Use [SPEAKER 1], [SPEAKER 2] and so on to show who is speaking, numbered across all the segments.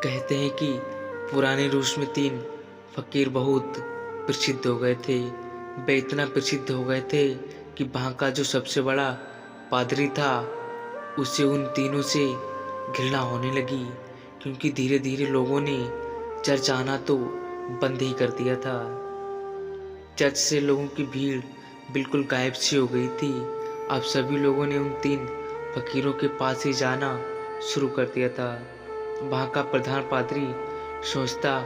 [SPEAKER 1] कहते हैं कि पुराने रूस में 3 फ़कीर बहुत प्रसिद्ध हो गए थे। वे इतना प्रसिद्ध हो गए थे कि वहाँ का जो सबसे बड़ा पादरी था, उसे उन तीनों से घृणा होने लगी, क्योंकि धीरे-धीरे लोगों ने चर्च आना तो बंद ही कर दिया था। चर्च से लोगों की भीड़ बिल्कुल गायब सी हो गई थी। अब सभी लोगों ने उन 3 फ़कीरों के पास ही जाना शुरू कर दिया था। वहाँ का प्रधान पादरी सोचता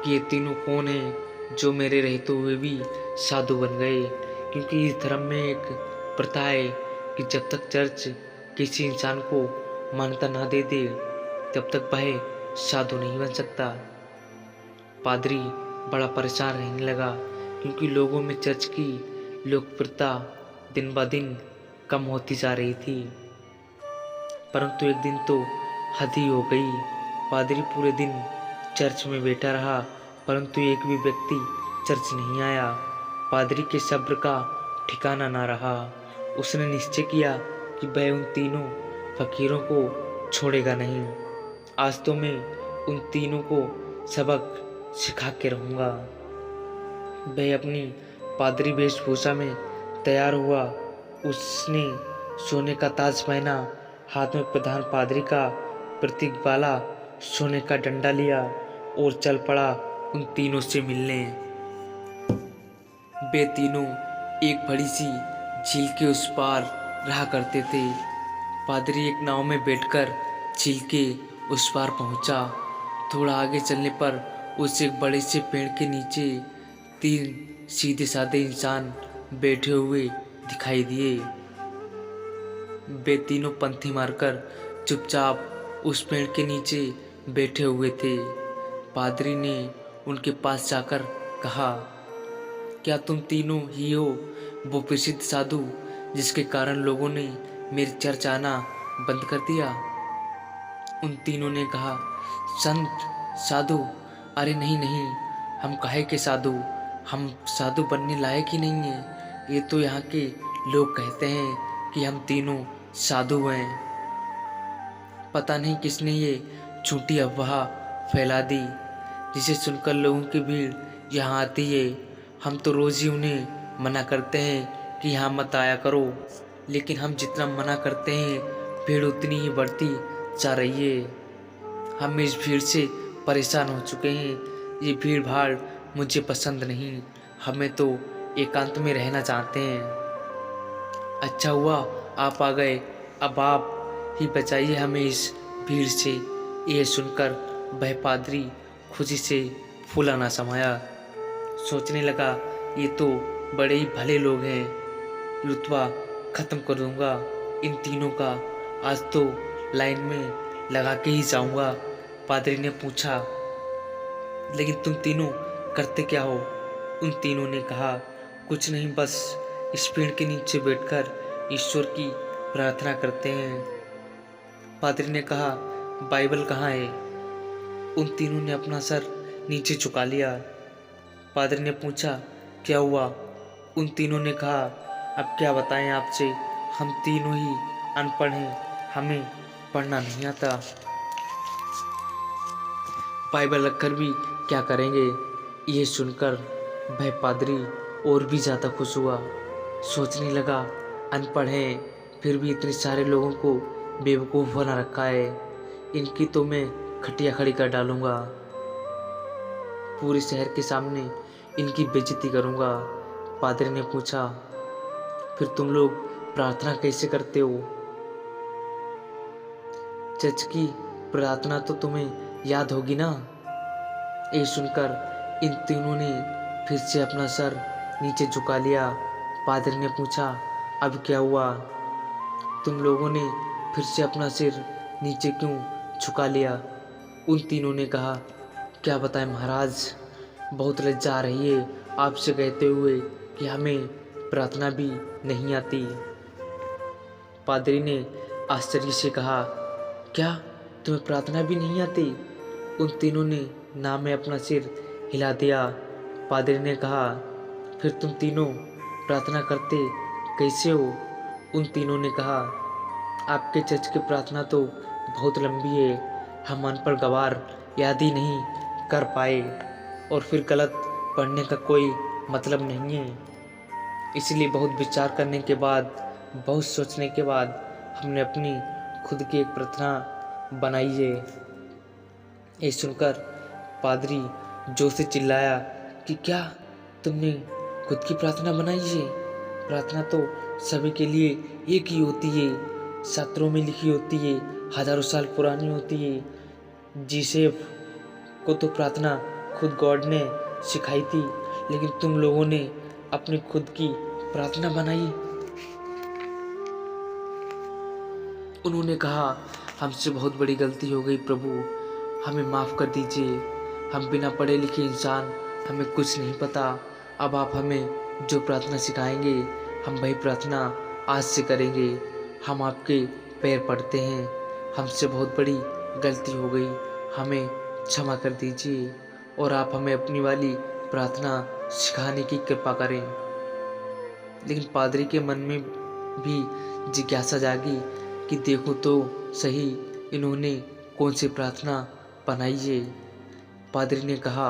[SPEAKER 1] कि ये तीनों कौन हैं जो मेरे रहते हुए भी साधु बन गए, क्योंकि इस धर्म में एक प्रथा है कि जब तक चर्च किसी इंसान को मान्यता ना दे दे, तब तक वह साधु नहीं बन सकता। पादरी बड़ा परेशान रहने लगा, क्योंकि लोगों में चर्च की लोकप्रियता दिन ब दिन कम होती जा रही थी। परंतु एक दिन तो हद ही हो गई। पादरी पूरे दिन चर्च में बैठा रहा, परंतु एक भी व्यक्ति चर्च नहीं आया। पादरी के सब्र का ठिकाना ना रहा। उसने निश्चय किया कि वह उन तीनों फकीरों को छोड़ेगा नहीं। आज तो मैं उन तीनों को सबक सिखा के रहूँगा। वह अपनी पादरी वेशभूषा में तैयार हुआ। उसने सोने का ताज पहना, हाथ में प्रधान पादरी का प्रतीक वाला सोने का डंडा लिया और चल पड़ा उन तीनों से मिलने। वे तीनों एक बड़ी सी झील के उस पार रहा करते थे। पादरी एक नाव में बैठकर झील के उस पार पहुंचा। थोड़ा आगे चलने पर उसे एक बड़े से पेड़ के नीचे 3 सीधे साधे इंसान बैठे हुए दिखाई दिए। वे तीनों पंथी मारकर चुपचाप उस पेड़ के नीचे बैठे हुए थे। पादरी ने उनके पास जाकर कहा, क्या तुम तीनों ही हो वो प्रसिद्ध साधु जिसके कारण लोगों ने मेरे चर्च आना बंद कर दिया? उन तीनों ने कहा, संत साधु, अरे नहीं नहीं, हम काहे के साधु, हम साधु बनने लायक ही नहीं हैं। ये तो यहाँ के लोग कहते हैं कि हम तीनों साधु हैं। पता नहीं किसने ये झूठी अफवाह फैला दी, जिसे सुनकर लोगों की भीड़ यहाँ आती है। हम तो रोज़ ही उन्हें मना करते हैं कि यहाँ मत आया करो, लेकिन हम जितना मना करते हैं भीड़ उतनी ही बढ़ती जा रही है। हम इस भीड़ से परेशान हो चुके हैं। ये भीड़ भाड़ मुझे पसंद नहीं। हमें तो एकांत में रहना चाहते हैं। अच्छा हुआ आप आ गए, अब आप ही बचाइए हमें इस भीड़ से। यह सुनकर वह पादरी खुशी से फूला ना समाया। सोचने लगा, ये तो बड़े ही भले लोग हैं। रुतबा खत्म कर दूंगा इन तीनों का। आज तो लाइन में लगा के ही जाऊंगा। पादरी ने पूछा, लेकिन तुम तीनों करते क्या हो? उन तीनों ने कहा, कुछ नहीं, बस इस पेड़ के नीचे बैठकर ईश्वर की प्रार्थना करते हैं। पादरी ने कहा, बाइबल कहाँ है? उन तीनों ने अपना सर नीचे झुका लिया। पादरी ने पूछा, क्या हुआ? उन तीनों ने कहा, अब क्या बताएं आपसे, हम तीनों ही अनपढ़ हैं, हमें पढ़ना नहीं आता। बाइबल रखकर भी क्या करेंगे? ये सुनकर वह पादरी और भी ज़्यादा खुश हुआ। सोचने लगा, अनपढ़ हैं फिर भी इतने सारे लोगों को बेवकूफ़ बना रखा है। इनकी तो मैं खटिया खड़ी कर डालूंगा। पूरे शहर के सामने इनकी बेइज्जती करूंगा। पादरी ने पूछा, फिर तुम लोग प्रार्थना कैसे करते हो? चर्च की प्रार्थना तो तुम्हें याद होगी ना? ये सुनकर इन तीनों ने फिर से अपना सर नीचे झुका लिया। पादरी ने पूछा, अब क्या हुआ? तुम लोगों ने फिर से अपना सिर नीचे क्यों झुका लिया? उन तीनों ने कहा, क्या बताएं महाराज, बहुत लज्जा आ रही है आपसे कहते हुए कि हमें प्रार्थना भी नहीं आती। पादरी ने आश्चर्य से कहा, क्या तुम्हें प्रार्थना भी नहीं आती? उन तीनों ने ना में अपना सिर हिला दिया। पादरी ने कहा, फिर तुम तीनों प्रार्थना करते कैसे हो? उन तीनों ने कहा, आपके चर्च की प्रार्थना तो बहुत लंबी है, हम अनपढ़ गवार याद ही नहीं कर पाए, और फिर गलत पढ़ने का कोई मतलब नहीं है। इसलिए बहुत विचार करने के बाद, बहुत सोचने के बाद हमने अपनी खुद की एक प्रार्थना बनाई है। ये सुनकर पादरी जोर से चिल्लाया कि क्या तुमने खुद की प्रार्थना बनाई है? प्रार्थना तो सभी के लिए एक ही होती है, शास्त्रों में लिखी होती है, हजारों साल पुरानी होती है। जीसेफ को तो प्रार्थना खुद गॉड ने सिखाई थी, लेकिन तुम लोगों ने अपनी खुद की प्रार्थना बनाई। उन्होंने कहा, हमसे बहुत बड़ी गलती हो गई प्रभु, हमें माफ़ कर दीजिए। हम बिना पढ़े लिखे इंसान, हमें कुछ नहीं पता। अब आप हमें जो प्रार्थना सिखाएंगे, हम वही प्रार्थना आज से करेंगे। हम आपके पैर पड़ते हैं, हमसे बहुत बड़ी गलती हो गई, हमें क्षमा कर दीजिए और आप हमें अपनी वाली प्रार्थना सिखाने की कृपा करें। लेकिन पादरी के मन में भी जिज्ञासा जागी कि देखो तो सही, इन्होंने कौन सी प्रार्थना बनाई है। पादरी ने कहा,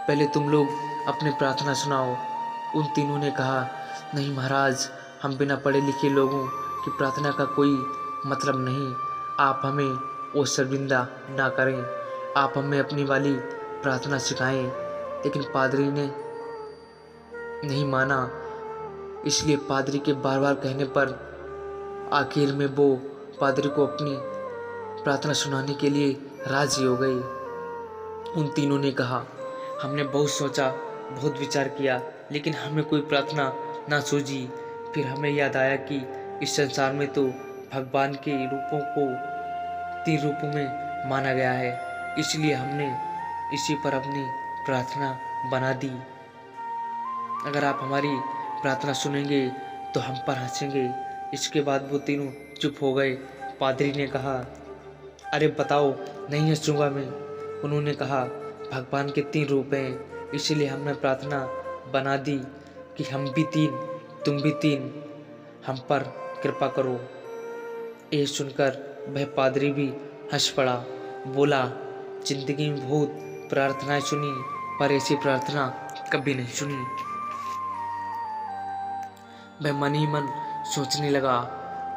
[SPEAKER 1] पहले तुम लोग अपनी प्रार्थना सुनाओ। उन तीनों ने कहा, नहीं महाराज, हम बिना पढ़े लिखे लोगों की प्रार्थना का कोई मतलब नहीं। आप हमें वो शर्मिंदा ना करें, आप हमें अपनी वाली प्रार्थना सिखाएं। लेकिन पादरी ने नहीं माना। इसलिए पादरी के बार बार कहने पर आखिर में वो पादरी को अपनी प्रार्थना सुनाने के लिए राजी हो गई। उन तीनों ने कहा, हमने बहुत सोचा, बहुत विचार किया, लेकिन हमें कोई प्रार्थना ना सूझी। फिर हमें याद आया कि इस संसार में तो भगवान के रूपों को 3 रूपों में माना गया है, इसलिए हमने इसी पर अपनी प्रार्थना बना दी। अगर आप हमारी प्रार्थना सुनेंगे तो हम पर हंसेंगे। इसके बाद वो तीनों चुप हो गए। पादरी ने कहा, अरे बताओ, नहीं हंसूंगा मैं। उन्होंने कहा, भगवान के 3 रूप हैं, इसलिए हमने प्रार्थना बना दी कि हम भी 3, तुम भी 3, हम पर कृपा करो। ये सुनकर वह पादरी भी हंस पड़ा। बोला, जिंदगी में बहुत प्रार्थनाएं सुनी, पर ऐसी प्रार्थना कभी नहीं सुनी। वह मन ही मन सोचने लगा,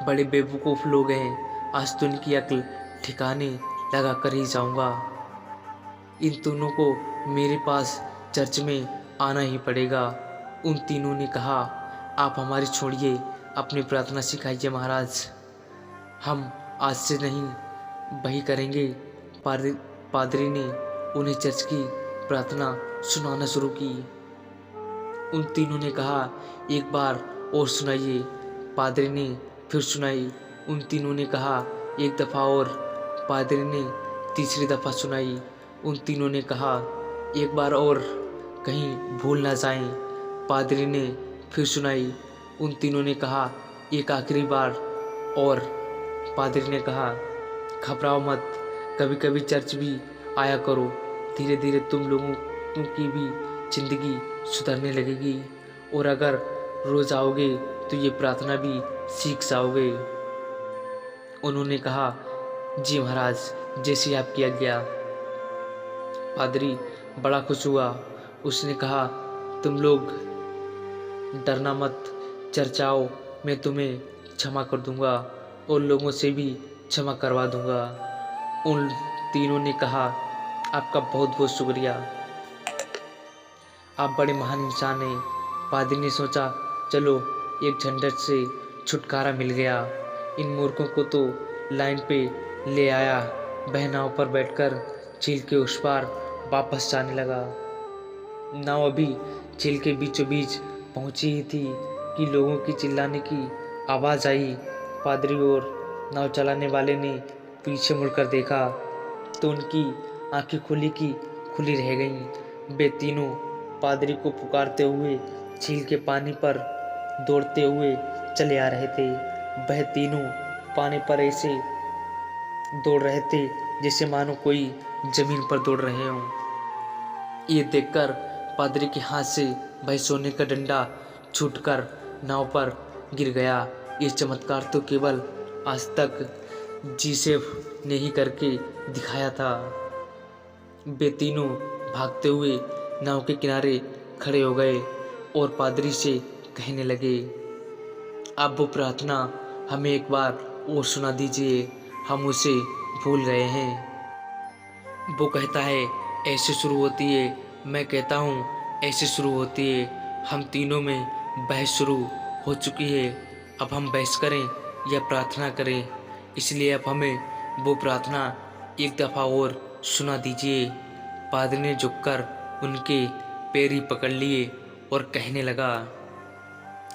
[SPEAKER 1] बड़े बेवकूफ़ लोग हैं, आज तो इनकी अक्ल ठिकाने लगा कर ही जाऊंगा। इन तीनों को मेरे पास चर्च में आना ही पड़ेगा। उन तीनों ने कहा, आप हमारी छोड़िए, अपनी प्रार्थना सिखाइए महाराज, हम आज से नहीं वही करेंगे। पादरी ने उन्हें चर्च की प्रार्थना सुनाना शुरू की। उन तीनों ने कहा, एक बार और सुनाइए। पादरी ने फिर सुनाई। उन तीनों ने कहा, एक दफ़ा और। पादरी ने तीसरी दफ़ा सुनाई। उन तीनों ने कहा, एक बार और, कहीं भूल ना जाएं। पादरी ने फिर सुनाई। उन तीनों ने कहा, एक आखिरी बार और। पादरी ने कहा, घबराओ मत, कभी कभी चर्च भी आया करो, धीरे धीरे तुम लोगों की भी जिंदगी सुधरने लगेगी, और अगर रोज आओगे तो ये प्रार्थना भी सीख जाओगे। उन्होंने कहा, जी महाराज, जैसे आपकी आज्ञा। पादरी बड़ा खुश हुआ। उसने कहा, तुम लोग डरना मत, चर्च आओ, मैं तुम्हें क्षमा कर दूंगा और लोगों से भी क्षमा करवा दूंगा। उन तीनों ने कहा, आपका बहुत बहुत शुक्रिया, आप बड़े महान इंसान हैं। पादरी ने सोचा, चलो एक झंझट से छुटकारा मिल गया। इन मूर्खों को तो लाइन पे ले आया। वह नाव पर बैठकर झील के उस पार वापस जाने लगा। नाव अभी झील के बीचों बीच पहुंची ही थी कि लोगों की चिल्लाने की आवाज़ आई। पादरी और नाव चलाने वाले ने पीछे मुड़कर देखा तो उनकी आंखें खुली की खुली रह गईं। वे तीनों पादरी को पुकारते हुए झील के पानी पर दौड़ते हुए चले आ रहे थे। वह तीनों पानी पर ऐसे दौड़ रहे थे जैसे मानो कोई जमीन पर दौड़ रहे हों। ये देखकर पादरी के हाथ से वह सोने का डंडा छूटकर नाव पर गिर गया। ये चमत्कार तो केवल आज तक जीसेफ ने ही करके दिखाया था। वे तीनों भागते हुए नाव के किनारे खड़े हो गए और पादरी से कहने लगे, अब वो प्रार्थना हमें एक बार और सुना दीजिए, हम उसे भूल गए हैं। वो कहता है ऐसे शुरू होती है, मैं कहता हूँ ऐसे शुरू होती है। हम तीनों में बहस शुरू हो चुकी है, अब हम बहस करें या प्रार्थना करें, इसलिए अब हमें वो प्रार्थना एक दफ़ा और सुना दीजिए। पादरी ने झुककर उनके पैर ही पकड़ लिए और कहने लगा,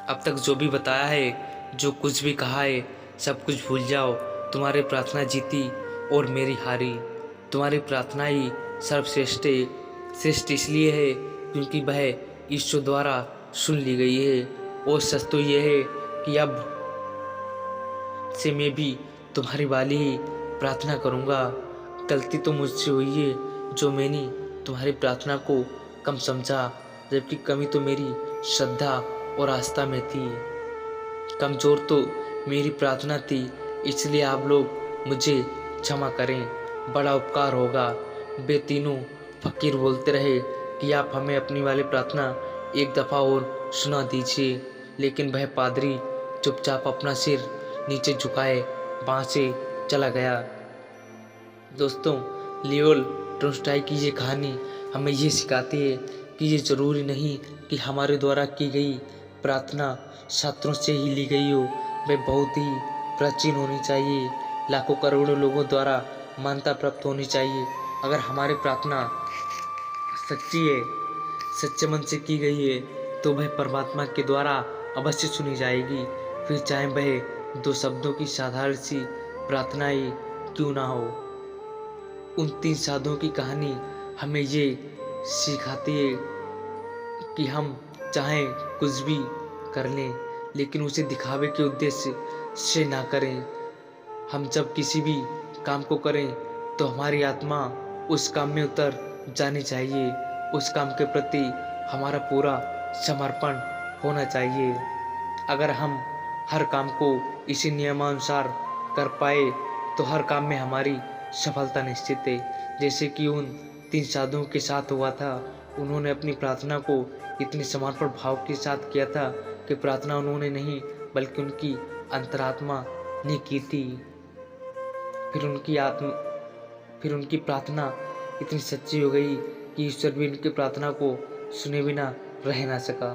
[SPEAKER 1] अब तक जो भी बताया है, जो कुछ भी कहा है, सब कुछ भूल जाओ। तुम्हारी प्रार्थना जीती और मेरी हारी। तुम्हारी प्रार्थना ही सर्वश्रेष्ठ है। श्रेष्ठ इसलिए है क्योंकि वह ईश्वर द्वारा सुन ली गई है। और सच तो यह है कि अब से मैं भी तुम्हारी वाली ही प्रार्थना करूँगा। गलती तो मुझसे हुई है जो मैंने तुम्हारी प्रार्थना को कम समझा, जबकि कमी तो मेरी श्रद्धा और आस्था में थी। कमज़ोर तो मेरी प्रार्थना थी, इसलिए आप लोग मुझे क्षमा करें, बड़ा उपकार होगा। वे तीनों फकीर बोलते रहे कि आप हमें अपनी वाली प्रार्थना एक दफ़ा और सुना दीजिए, लेकिन वह पादरी चुपचाप अपना सिर नीचे झुकाए वहाँ से चला गया। दोस्तों, लियोल टॉल्स्टॉय की ये कहानी हमें ये सिखाती है कि ये ज़रूरी नहीं कि हमारे द्वारा की गई प्रार्थना शास्त्रों से ही ली गई हो, वह बहुत ही प्राचीन होनी चाहिए, लाखों करोड़ों लोगों द्वारा मान्यता प्राप्त होनी चाहिए। अगर हमारी प्रार्थना सच्ची है, सच्चे मन से की गई है, तो वह परमात्मा के द्वारा अवश्य सुनी जाएगी, फिर चाहे वह दो शब्दों की साधारण सी प्रार्थना ही क्यों ना हो। उन तीन साधुओं की कहानी हमें ये सिखाती है कि हम चाहे कुछ भी कर लें, लेकिन उसे दिखावे के उद्देश्य से ना करें। हम जब किसी भी काम को करें तो हमारी आत्मा उस काम में उतर जानी चाहिए, उस काम के प्रति हमारा पूरा समर्पण होना चाहिए। अगर हम हर काम को इसी नियमानुसार कर पाए तो हर काम में हमारी सफलता निश्चित है। जैसे कि उन तीन साधुओं के साथ हुआ था, उन्होंने अपनी प्रार्थना को इतने समर्पण भाव के साथ किया था कि प्रार्थना उन्होंने नहीं बल्कि उनकी अंतरात्मा ने की थी। फिर उनकी प्रार्थना इतनी सच्ची हो गई कि ईश्वर भी उनकी प्रार्थना को सुने बिना रह ना सका।